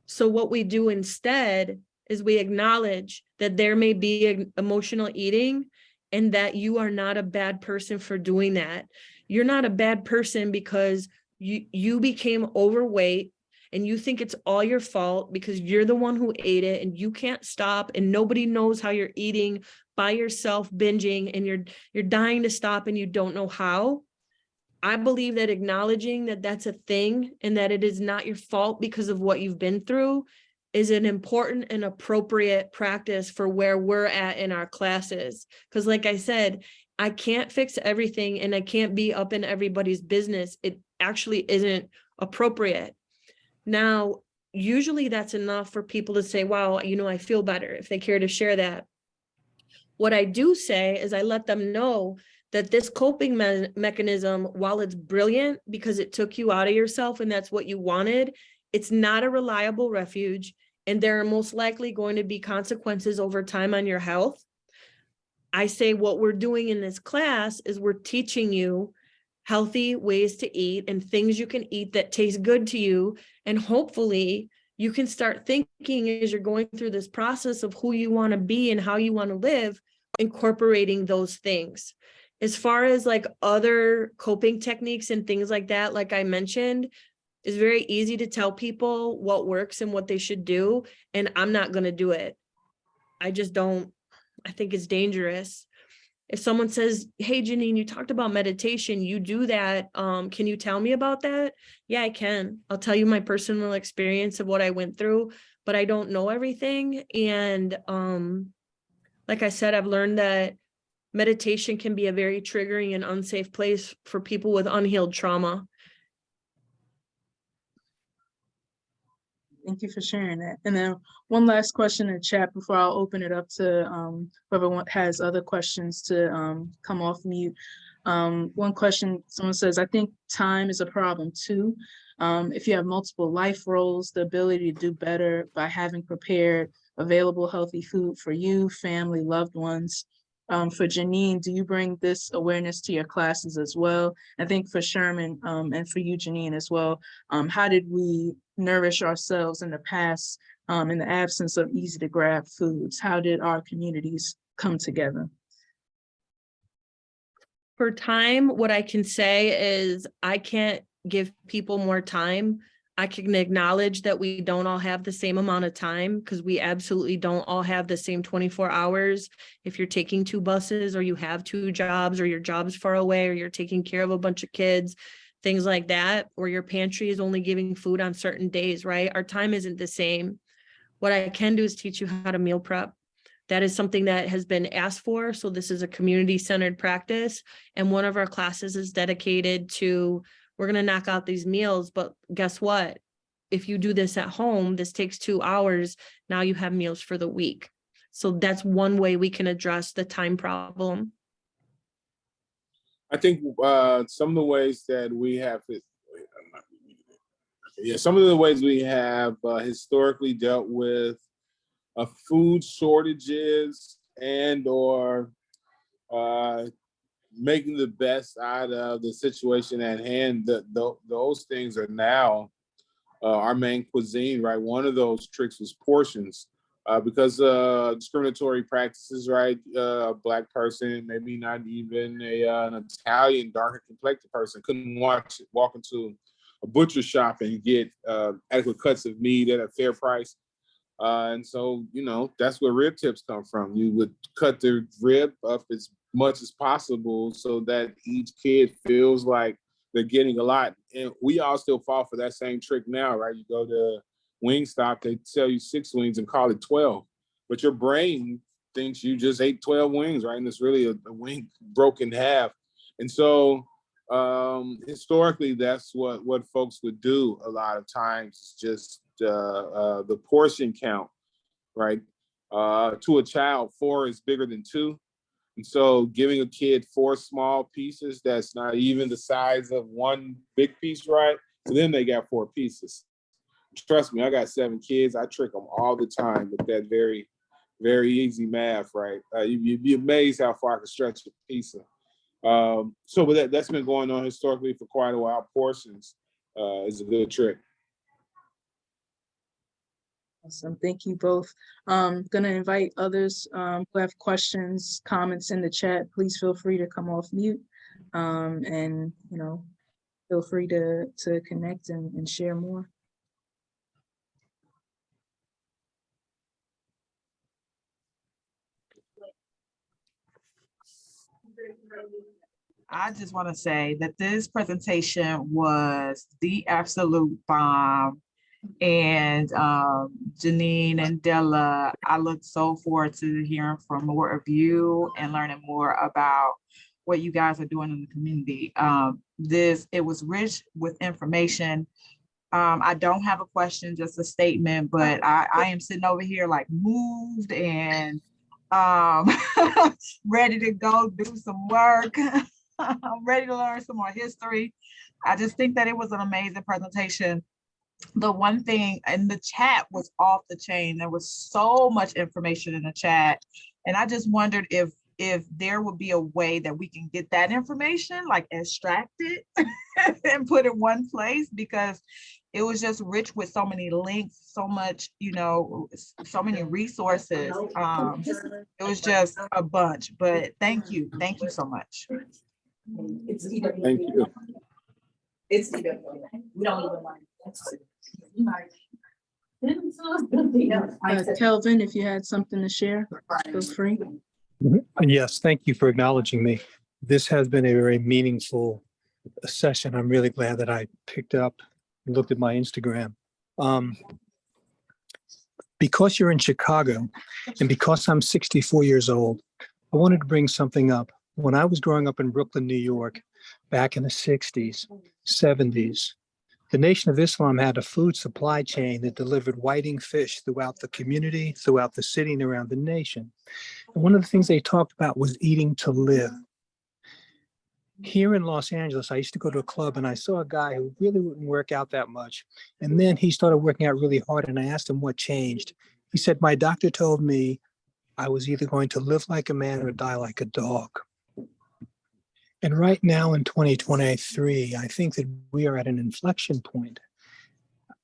So what we do instead is we acknowledge that there may be emotional eating and that you are not a bad person for doing that. You're not a bad person because you became overweight and you think it's all your fault because you're the one who ate it and you can't stop and nobody knows how you're eating by yourself, binging, and you're dying to stop and you don't know how. I believe that acknowledging that that's a thing and that it is not your fault because of what you've been through is an important and appropriate practice for where we're at in our classes. Because like I said, I can't fix everything and I can't be up in everybody's business. It actually isn't appropriate. Now, usually that's enough for people to say, wow, you know, I feel better, if they care to share that. What I do say is I let them know that this coping mechanism, while it's brilliant because it took you out of yourself and that's what you wanted, it's not a reliable refuge. And there are most likely going to be consequences over time on your health. I say what we're doing in this class is we're teaching you healthy ways to eat and things you can eat that taste good to you. And hopefully you can start thinking as you're going through this process of who you want to be and how you want to live, incorporating those things. As far as like other coping techniques and things like that, like I mentioned, it's very easy to tell people what works and what they should do. And I'm not going to do it. I just don't. I think it's dangerous. If someone says, hey, Jeannine, you talked about meditation, you do that. Can you tell me about that? Yeah, I can. I'll tell you my personal experience of what I went through, but I don't know everything. And like I said, I've learned that meditation can be a very triggering and unsafe place for people with unhealed trauma. Thank you for sharing that. And then one last question in the chat before I'll open it up to whoever has other questions to come off mute. One question, someone says, I think time is a problem too. If you have multiple life roles, the ability to do better by having prepared available healthy food for you, family, loved ones. For Jeannine, do you bring this awareness to your classes as well? I think for Shermann and for you, Jeannine, as well, how did we nourish ourselves in the past in the absence of easy to grab foods? How did our communities come together? For time, what I can say is I can't give people more time. I can acknowledge that we don't all have the same amount of time because we absolutely don't all have the same 24 hours. If you're taking 2 buses or you have 2 jobs or your job's far away or you're taking care of a bunch of kids, things like that, or your pantry is only giving food on certain days, right? Our time isn't the same. What I can do is teach you how to meal prep. That is something that has been asked for. So this is a community-centered practice. And one of our classes is dedicated to, we're going to knock out these meals, but guess what? If you do this at home, this takes 2 hours. Now you have meals for the week. So that's one way we can address the time problem. I think some of the ways that we have, some of the ways we have historically dealt with food shortages and or making the best out of the situation at hand, those things are now our main cuisine, right? One of those tricks was portions. Because discriminatory practices, right? A Black person, maybe not even an Italian darker complected person, couldn't walk into a butcher shop and get adequate cuts of meat at a fair price. And so, you know, that's where rib tips come from. You would cut the rib up as much as possible so that each kid feels like they're getting a lot. And we all still fall for that same trick now, right? You go to Wingstop, they sell you 6 wings and call it 12. But your brain thinks you just ate 12 wings, right? And it's really a wing broken in half. And so historically, that's what folks would do a lot of times, just the portion count, right? To a child, 4 is bigger than 2. And so giving a kid 4 small pieces that's not even the size of 1 big piece, right? So then they got 4 pieces. Trust me, I got 7 kids. I trick them all the time with that very, very easy math, right? You'd be amazed how far I can stretch a pizza. So that's been going on historically for quite a while. Portions is a good trick. Awesome. Thank you both. Going to invite others who have questions, comments in the chat. Please feel free to come off mute and, you know, feel free to connect and share more. I just want to say that this presentation was the absolute bomb. And Jeannine and Dilla, I look so forward to hearing from more of you and learning more about what you guys are doing in the community. It was rich with information. I don't have a question, just a statement, but I am sitting over here like moved and ready to go do some work. I'm ready to learn some more history. I just think that it was an amazing presentation. The one thing in the chat was off the chain. There was so much information in the chat. And I just wondered if there would be a way that we can get that information, like extract it and put it one place, because it was just rich with so many links, so much, so many resources. It was just a bunch, but thank you so much. Thank you. It's we don't even want Kelvin, if you had something to share, feel free. Yes, thank you for acknowledging me. This has been a very meaningful session. I'm really glad that I picked up and looked at my Instagram. Because you're in Chicago and because I'm 64 years old, I wanted to bring something up. When I was growing up in Brooklyn, New York, back in the 60s, 70s, the Nation of Islam had a food supply chain that delivered whiting fish throughout the community, throughout the city, and around the nation. And one of the things they talked about was eating to live. Here in Los Angeles, I used to go to a club and I saw a guy who really wouldn't work out that much. And then he started working out really hard and I asked him what changed. He said, my doctor told me I was either going to live like a man or die like a dog. And right now in 2023, I think that we are at an inflection point.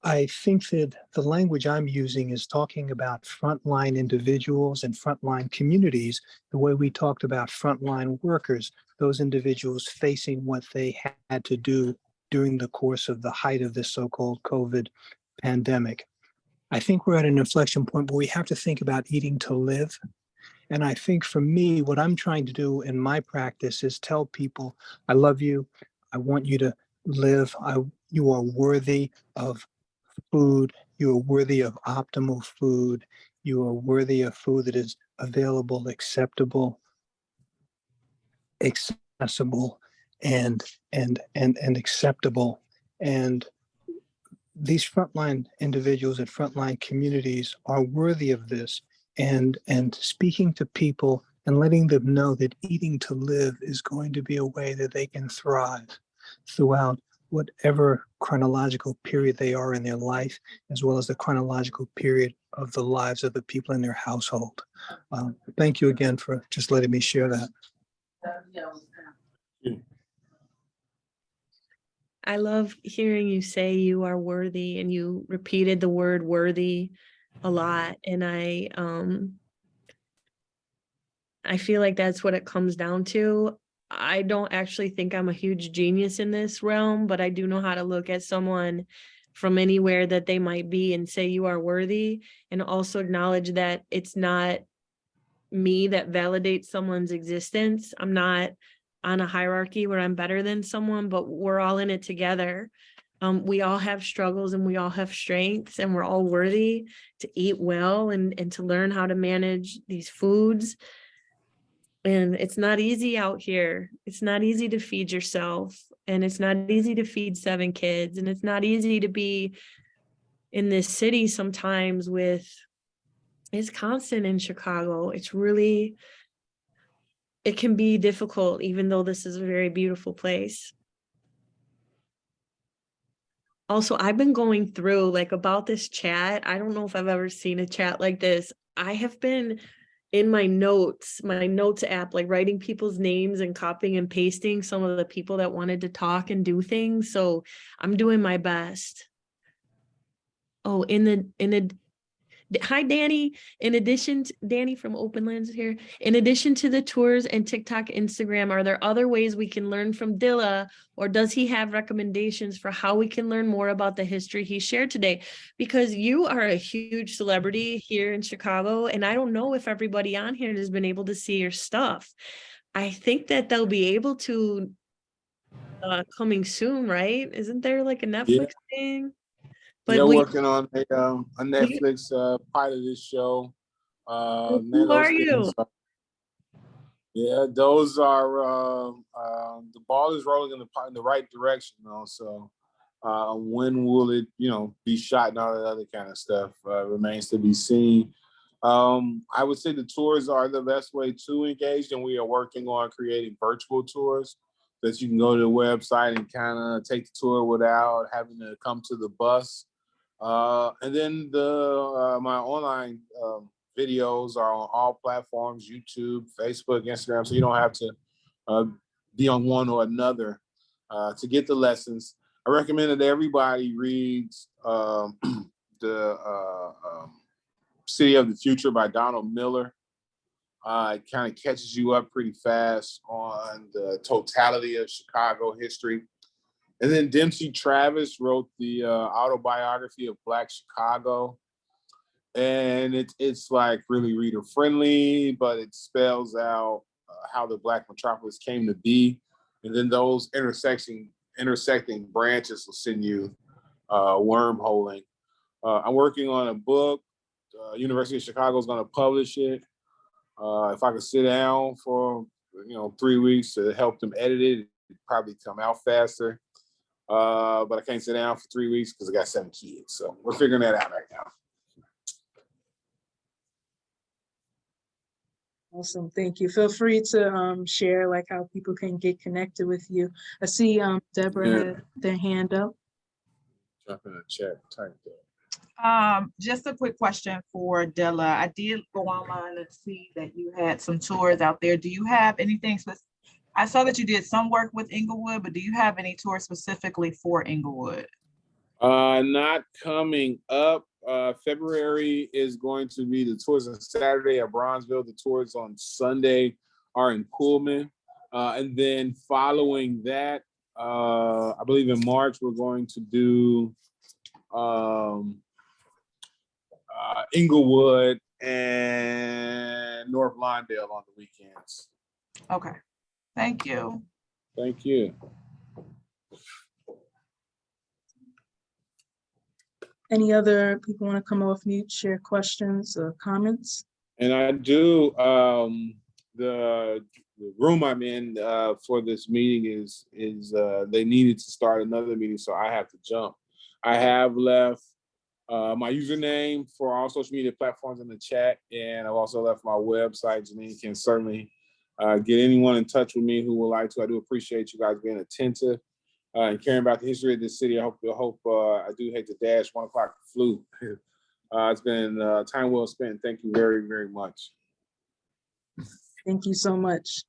I think that the language I'm using is talking about frontline individuals and frontline communities, the way we talked about frontline workers, those individuals facing what they had to do during the course of the height of this so-called COVID pandemic. I think we're at an inflection point where we have to think about eating to live. And I think for me, what I'm trying to do in my practice is tell people, I love you. I want you to live. You are worthy of food. You are worthy of optimal food. You are worthy of food that is available, acceptable, accessible, and acceptable. And these frontline individuals and frontline communities are worthy of this. And speaking to people and letting them know that eating to live is going to be a way that they can thrive throughout whatever chronological period they are in their life, as well as the chronological period of the lives of the people in their household. Thank you again for just letting me share that. I love hearing you say you are worthy, and you repeated the word worthy a lot. And I feel like that's what it comes down to. I don't actually think I'm a huge genius in this realm, but I do know how to look at someone from anywhere that they might be and say you are worthy, and also acknowledge that it's not me that validates someone's existence. I'm not on a hierarchy where I'm better than someone, but we're all in it together. We all have struggles and we all have strengths, and we're all worthy to eat well and to learn how to manage these foods. And it's not easy out here. It's not easy to feed yourself, and it's not easy to feed 7 kids, and it's not easy to be in this city sometimes it's constant in Chicago. It can be difficult, even though this is a very beautiful place. Also, I've been going through about this chat. I don't know if I've ever seen a chat like this. I have been in my notes app, writing people's names and copying and pasting some of the people that wanted to talk and do things. So I'm doing my best. Oh, hi, Danny. Danny from Open Lands here. In addition to the tours and TikTok, Instagram, are there other ways we can learn from Dilla, or does he have recommendations for how we can learn more about the history he shared today? Because you are a huge celebrity here in Chicago, and I don't know if everybody on here has been able to see your stuff. I think that they'll be able to coming soon, right? Isn't there like a Yeah, Netflix thing? yeah, But we, working on a Netflix pilot of this show. Man, who are those you? things. Yeah, those are the ball is rolling in the right direction, though. So when will it, be shot and all that other kind of stuff remains to be seen. I would say the tours are the best way to engage, and we are working on creating virtual tours that you can go to the website and kind of take the tour without having to come to the bus. And then the my online videos are on all platforms: YouTube, Facebook, Instagram. So you don't have to uh, be on one or another to get the lessons. I recommend that everybody reads the City of the Future by Donald Miller. It kind of catches you up pretty fast on the totality of Chicago history. And then Dempsey Travis wrote the autobiography of Black Chicago. And it's like really reader friendly, but it spells out how the Black metropolis came to be. And then those intersecting branches will send you wormholing. I'm working on a book. University of Chicago is going to publish it. If I could sit down for 3 weeks to help them edit it, it'd probably come out faster. But I can't sit down for 3 weeks because I got 7 kids. So we're figuring that out right now. Awesome, thank you. Feel free to share like how people can get connected with you. I see Deborah had their hand up. Jump in the chat, type that. Just a quick question for Dilla. I did go online and see that you had some tours out there. Do you have anything I saw that you did some work with Englewood, but do you have any tours specifically for Englewood? Not coming up. February is going to be the tours on Saturday at Bronzeville. The tours on Sunday are in Pullman. And then following that, I believe in March, we're going to do Englewood and North Lawndale on the weekends. Okay, thank you. Thank you. Any other people want to come off mute, share questions or comments? And I do, the room I'm in for this meeting is they needed to start another meeting, so I have to jump. I have left my username for all social media platforms in the chat, and I've also left my website. Jeannine can certainly get anyone in touch with me who would like to. I do appreciate you guys being attentive and caring about the history of this city. I hope I do hate to dash 1 o'clock flu. It's been time well spent. Thank you very, very much. Thank you so much.